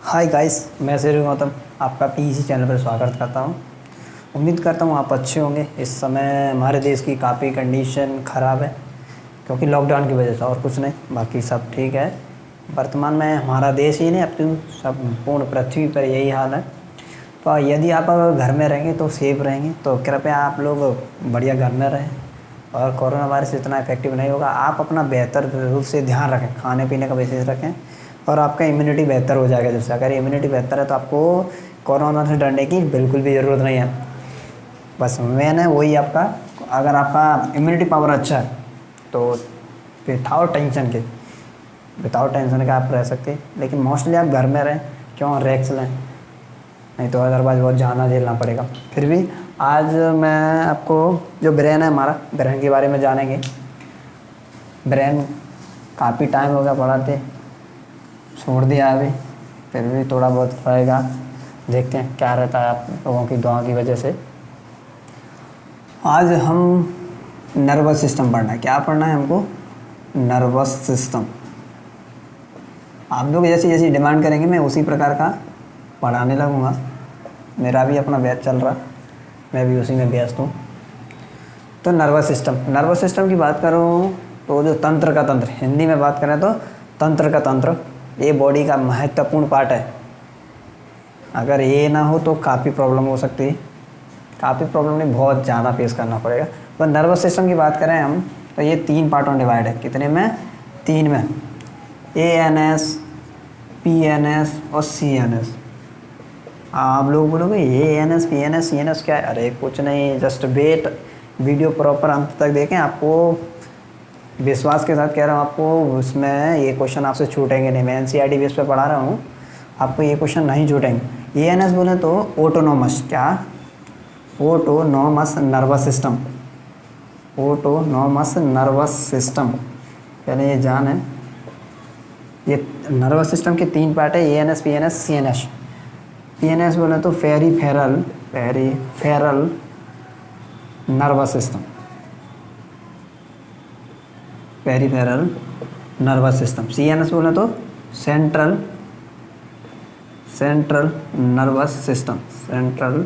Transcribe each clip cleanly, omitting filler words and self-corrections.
Hi guys, मैं श्री गौतम आपका PC channel पर स्वागत करता हूं। उम्मीद करता हूं आप अच्छे होंगे। इस समय हमारे देश की काफ़ी कंडीशन ख़राब है क्योंकि लॉकडाउन की वजह से, और कुछ नहीं, बाकी सब ठीक है। वर्तमान में हमारा देश ही नहीं, अब सब पूर्ण पृथ्वी पर यही हाल है। तो यदि आप अगर घर में रहेंगे तो सेफ रहेंगे, तो कृपया आप लोग बढ़िया घर में रहें और कोरोना वायरस इतना इफेक्टिव नहीं होगा। आप अपना बेहतर रूप से ध्यान रखें, खाने पीने का विशेष रखें और आपका इम्यूनिटी बेहतर हो जाएगा। जिससे अगर इम्यूनिटी बेहतर है तो आपको कोरोना से डरने की बिल्कुल भी ज़रूरत नहीं है। बस मेन है वही आपका, अगर आपका इम्यूनिटी पावर अच्छा है तो विदाउट टेंशन के आप रह सकते हैं। लेकिन मोस्टली आप घर में रहें, क्यों रैक्स लें, नहीं तो अदरवाइज़ बहुत जाना झेलना पड़ेगा। फिर भी आज मैं आपको जो ब्रेन है, हमारा ब्रेन के बारे में जानेंगे। ब्रेन काफ़ी टाइम हो गया पढ़ाते, छोड़ दिया अभी, फिर भी थोड़ा बहुत रहेगा, देखते हैं क्या रहता है आप लोगों की दुआ की वजह से। आज हम नर्वस सिस्टम पढ़ना है। क्या पढ़ना है हमको? Nervous system. आप लोग जैसी जैसी डिमांड करेंगे मैं उसी प्रकार का पढ़ाने लगूँगा। मेरा भी अपना बैच चल रहा, मैं भी उसी में व्यस्त हूँ। तो नर्वस सिस्टम की बात करूँ तो जो तंत्र का तंत्र, हिंदी में बात करें तो तंत्र का तंत्र, ये बॉडी का महत्वपूर्ण पार्ट है। अगर ये ना हो तो काफ़ी प्रॉब्लम हो सकती है, काफ़ी प्रॉब्लम नहीं, बहुत ज़्यादा फेस करना पड़ेगा। तो नर्वस सिस्टम की बात करें हम तो ये 3 पार्टों में डिवाइड है। कितने में? 3 में। ANS, PNS और CNS। आप लोग बोलोगे ANS, PNS, CNS क्या है? अरे कुछ नहीं, जस्ट वेट, वीडियो प्रॉपर अंत तक देखें। आपको विश्वास के साथ कह रहा हूँ, आपको उसमें ये क्वेश्चन आपसे छूटेंगे नहीं। मैं NCERT बेस पे पढ़ा रहा हूँ, आपको ये क्वेश्चन नहीं छूटेंगे। ANS बोले तो ऑटोनोमस, क्या? Autonomous nervous system, autonomous nervous system, पहले ये जान है। ये नर्वस सिस्टम के 3 पार्ट है, ANS, PNS, CNS। PNS बोले तो peripheral nervous system, peripheral nervous system. CNS बोले तो central nervous system, central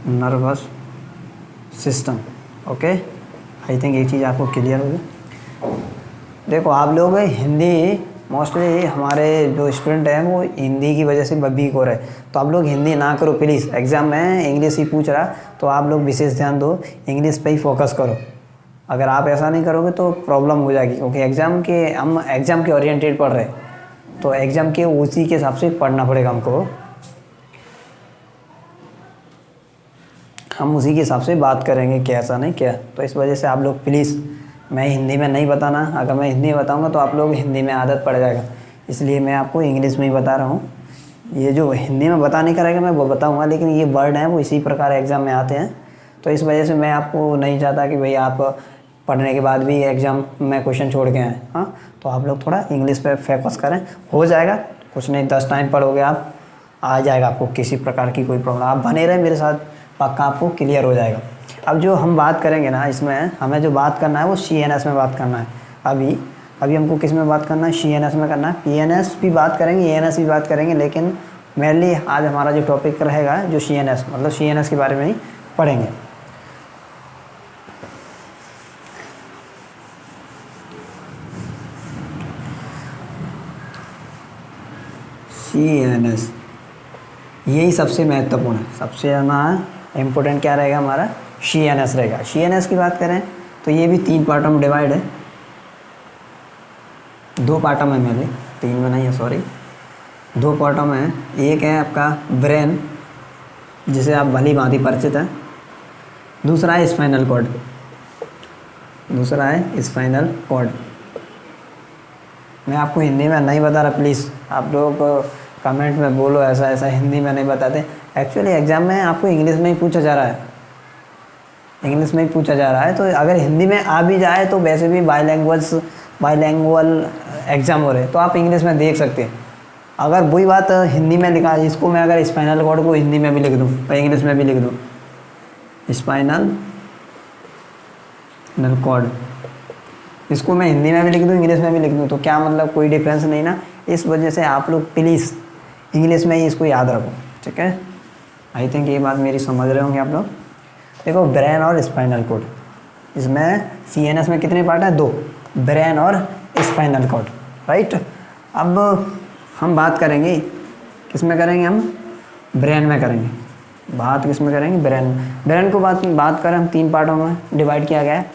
nervous system. Okay, I think ये चीज़ आपको क्लियर होगी। देखो आप लोग हिंदी, मोस्टली हमारे जो स्टूडेंट हैं वो हिंदी की वजह से वीक हो रहे, तो आप लोग हिंदी ना करो प्लीज़। एग्ज़ाम में इंग्लिश ही पूछ रहा तो आप लोग विशेष ध्यान दो, इंग्लिश पे ही फोकस करो। अगर आप ऐसा नहीं करोगे तो प्रॉब्लम हो जाएगी, क्योंकि हम एग्ज़ाम के ओरिएंटेड पढ़ रहे, तो एग्ज़ाम के उसी के हिसाब से पढ़ना पड़ेगा हमको। हम उसी के हिसाब से बात करेंगे, क्या ऐसा नहीं क्या। तो इस वजह से आप लोग प्लीज़, मैं हिंदी में नहीं बताना, अगर मैं हिंदी में बताऊंगा तो आप लोग हिंदी में आदत पड़ जाएगा, इसलिए मैं आपको इंग्लिश में ही बता रहा हूँ। ये जो हिंदी में बताने का रहेगा मैं वो बताऊँगा, लेकिन ये वर्ड हैं वो इसी प्रकार एग्ज़ाम में आते हैं, तो इस वजह से मैं आपको नहीं चाहता कि भाई आप पढ़ने के बाद भी एग्ज़ाम में क्वेश्चन छोड़ के आएँ। हाँ, तो आप लोग थोड़ा इंग्लिश पे फोकस करें, हो जाएगा। कुछ नहीं, 10 टाइम पढ़ोगे आप, आ जाएगा आपको, किसी प्रकार की कोई प्रॉब्लम। आप बने रहें मेरे साथ, पक्का आपको क्लियर हो जाएगा। अब जो हम बात करेंगे ना, इसमें हमें जो बात करना है वो CNS में बात करना है। अभी हमको किस में बात करना है? CNS में करना है। PNS भी बात करेंगे, ANS भी बात करेंगे, लेकिन मेनली आज हमारा जो टॉपिक रहेगा जो CNS, मतलब CNS के बारे में ही पढ़ेंगे। CNS यही सबसे महत्वपूर्ण है, सबसे ज़्यादा इम्पोर्टेंट क्या रहेगा हमारा? CNS रहेगा। CNS की बात करें तो ये भी 3 पार्टों में डिवाइड है, 2 पार्टों में, मेनली 3 में नहीं है, सॉरी, 2 पार्टों में है। एक है आपका ब्रेन, जिसे आप भली भांति परिचित हैं। दूसरा है स्पाइनल कॉर्ड, मैं आपको हिंदी में नहीं बता रहा, प्लीज़ आप लोग कमेंट में बोलो ऐसा ऐसा हिंदी में नहीं बताते। एक्चुअली एग्ज़ाम में आपको इंग्लिश में ही पूछा जा रहा है, तो अगर हिंदी में आ भी जाए तो वैसे भी बाईलैंग्वेज एग्ज़ाम हो रहे, तो आप इंग्लिश में देख सकते हैं। अगर वही बात हिंदी में लिखा है, इसको मैं अगर स्पाइनल कॉर्ड को हिंदी में भी लिख दूँ और इंग्लिश में भी लिख दूँ, स्पाइनल कॉर्ड, इसको मैं हिंदी में भी लिख दूँ, इंग्लिश में भी लिख दूँ, तो क्या मतलब? कोई डिफरेंस नहीं ना। इस वजह से आप लोग प्लीज़ इंग्लिश में ही इसको याद रखो, ठीक है। आई थिंक ये बात मेरी समझ रहे होंगे आप लोग। देखो ब्रेन और स्पाइनल कॉर्ड, इसमें CNS में कितने पार्ट हैं? 2, ब्रेन और स्पाइनल कॉर्ड, राइट। अब हम बात करेंगे किस में करेंगे, हम ब्रेन में करेंगे बात। किस में करेंगे? ब्रेन। ब्रेन को बात करें हम 3 पार्टों में डिवाइड किया गया है।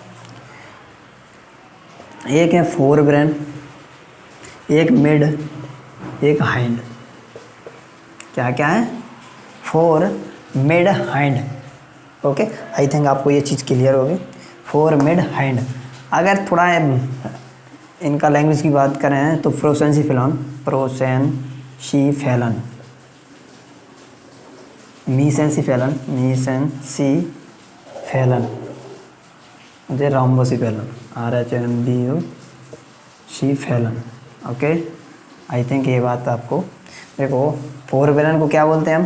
एक है फोर ब्रेन, एक मिड, एक हाइंड। क्या क्या है? Four, mid, hind. Okay, I think आपको ये चीज़ क्लियर होगी। Four, mid, hind. अगर थोड़ा इनका लैंग्वेज की बात करें तो प्रोसेंसिफेलॉन, प्रोसेंसिफेलन, मीसेंसिफेलन, मीसेंसिफेलन, मुझे रोम्बोसिफेलन, RHMBO Fallon. Okay, I think ये बात आपको। देखो फोर ब्रेन को क्या बोलते हैं हम?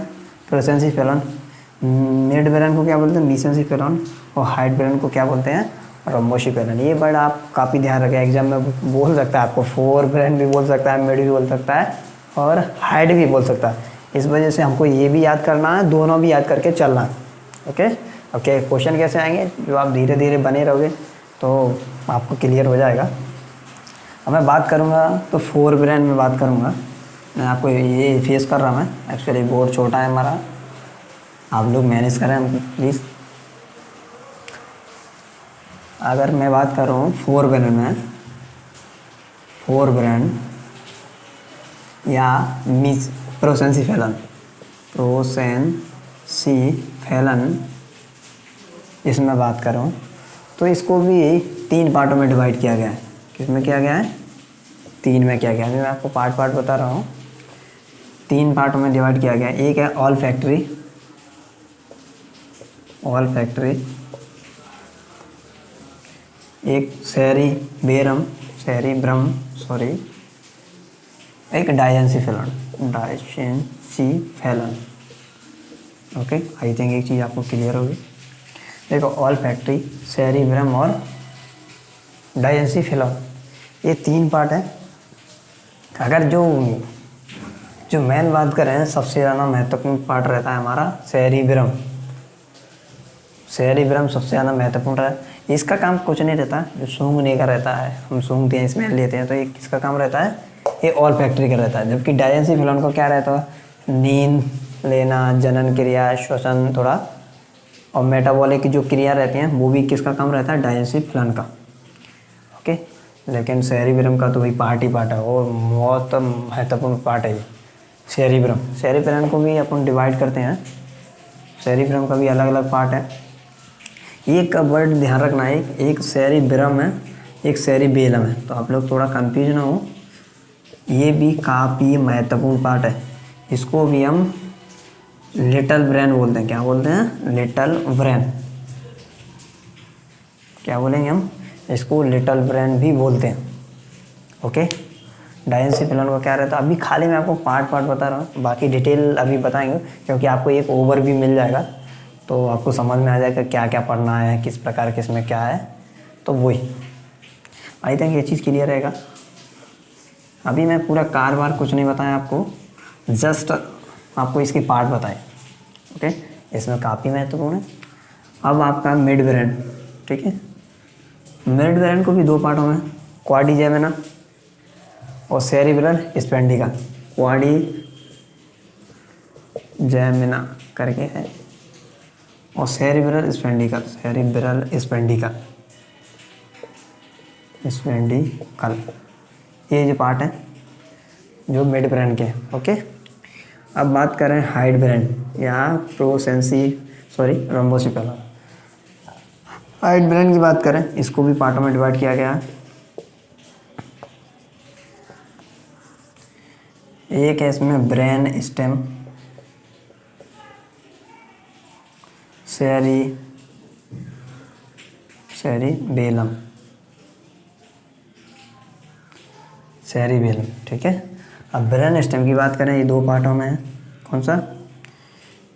प्रोसेंसिफेलन। मिड ब्रेन को क्या बोलते हैं? मीसेंसिफेलन। और हाइड ब्रेन को क्या बोलते हैं? रोम्बोसिफेलन। ये वर्ड आप काफ़ी ध्यान रखें, एग्जाम में बोल सकता है आपको। फोर ब्रेन भी बोल सकता है, मिड भी बोल सकता है, और हाइड भी बोल सकता है। इस वजह से हमको ये भी याद करना है, दोनों भी याद करके चलना है। ओके ओके, क्वेश्चन कैसे आएंगे? जो आप धीरे धीरे बने रहोगे तो आपको क्लियर हो जाएगा। अब मैं बात करूँगा तो फोर ब्रेन में बात करूँगा। मैं आपको ये फेस कर रहा हूँ, मैं एक्चुअली बोर्ड छोटा है हमारा, आप लोग मैनेज करें प्लीज़। अगर मैं बात कर रहा हूँ फोर ब्रेन में, फोर ब्रेन या मिस प्रोसेंसिफेलन, प्रोसेंसिफेलन इसमें बात करूँ तो इसको भी 3 पार्टों में डिवाइड किया गया है। किसमें किया गया है? 3 में किया गया है। मैं आपको पार्ट पार्ट बता रहा हूँ। 3 पार्टों में डिवाइड किया गया है। एक है ऑल फैक्ट्री, ऑल फैक्ट्री, एक सेरिबेरम, सेरिब्रम सॉरी, एक डायंसिफेलन, डायंसिफेलन। ओके, आई थिंक एक चीज़ आपको क्लियर होगी। देखो ऑल फैक्ट्री, सेरिब्रम और डायंसिफेलन, ये 3 पार्ट हैं। अगर जो मेन बात करें, सबसे ज़्यादा महत्वपूर्ण पार्ट रहता है हमारा सेरिब्रम। सेरिब्रम सबसे ज़्यादा महत्वपूर्ण है। इसका काम कुछ नहीं रहता, जो सूंघने का रहता है, हम सूंघते हैं, स्मेल लेते हैं, तो ये किसका काम रहता है? ये ऑल फैक्ट्री का रहता है। जबकि डायंसिफेलन को क्या रहता है? नींद लेना, जनन क्रिया, श्वसन थोड़ा, और मेटाबॉलिक की जो क्रिया रहती हैं वो भी किसका काम रहता है? डायंसिफेलन का। ओके, लेकिन सेरिब्रम का तो वही पार्ट ही पार्ट है, और बहुत महत्वपूर्ण पार्ट है ये सेरिब्रम। सेरिब्रम को भी अपन डिवाइड करते हैं, सेरिब्रम का भी अलग अलग पार्ट है। एक वर्ड ध्यान रखना है, एक सेरिब्रम है, एक सेरिबेलम है, तो आप लोग थोड़ा कंफ्यूज ना हो। ये भी काफ़ी महत्वपूर्ण पार्ट है। इसको भी हम लिटल ब्रेन बोलते हैं। क्या बोलते हैं? Little brain. क्या बोलेंगे हम? इसको लिटल ब्रेन भी बोलते हैं। ओके, डायंसिफेलन को क्या रहता है? अभी खाली मैं आपको पार्ट पार्ट बता रहा हूँ, बाकी डिटेल अभी बताएंगे, क्योंकि आपको एक ओवर भी मिल जाएगा, तो आपको समझ में आ जाएगा क्या क्या पढ़ना है, किस प्रकार किसमें क्या है। तो वही आई थिंक ये चीज़ क्लियर रहेगा। अभी मैं पूरा कारबार कुछ नहीं बताया आपको, जस्ट आपको इसके पार्ट बताए। ओके, इसमें काफ़ी महत्वपूर्ण है। अब आपका मिड ब्रेन, ठीक है। मिड ब्रेन को भी 2 पार्टों में, क्वाड्रिजेमिना और सेरिब्रल स्पेंडिका। क्वाड्रिजेमिना करके है, और सेरिब्रल स्पेंडिकल, सेरिब्रल स्पेंडिकल, स्पेंडिकल, ये जो पार्ट है जो मिड ब्रेन के हैं। ओके, अब बात करें हाइड ब्रेन या रोम्बोसिफेलन। हाइड ब्रेन की बात करें, इसको भी पार्टों में डिवाइड किया गया है। एक है इसमें ब्रेन स्टेम, सेरिबेलम, सेरिबेलम, ठीक है। अब ब्रेन स्टेम की बात करें, ये 2 पार्टों में है। कौन सा?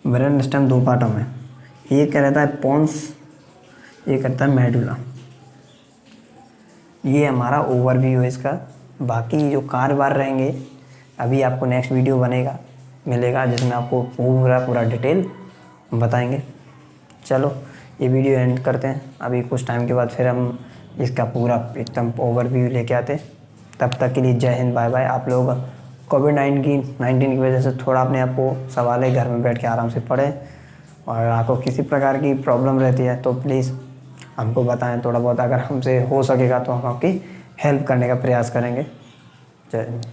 ब्रेन स्टेम 2 पार्टों में। एक क्या रहता है? पोन्स, एक रहता है मेडुला। ये हमारा ओवरव्यू है इसका। बाकी जो कारबार रहेंगे, अभी आपको नेक्स्ट वीडियो बनेगा, मिलेगा जिसमें आपको पूरा डिटेल बताएंगे। चलो ये वीडियो एंड करते हैं, अभी कुछ टाइम के बाद फिर हम इसका पूरा एकदम ओवरव्यू लेके आते हैं। तब तक के लिए जय हिंद, बाय बाय। आप लोग कोविड-19 की वजह से थोड़ा अपने आप को संभालें, घर में बैठ के आराम से पढ़ें, और आपको किसी प्रकार की प्रॉब्लम रहती है तो प्लीज़ हमको बताएं, थोड़ा बहुत अगर हमसे हो सकेगा तो हम आपकी हेल्प करने का प्रयास करेंगे। जय हिंद।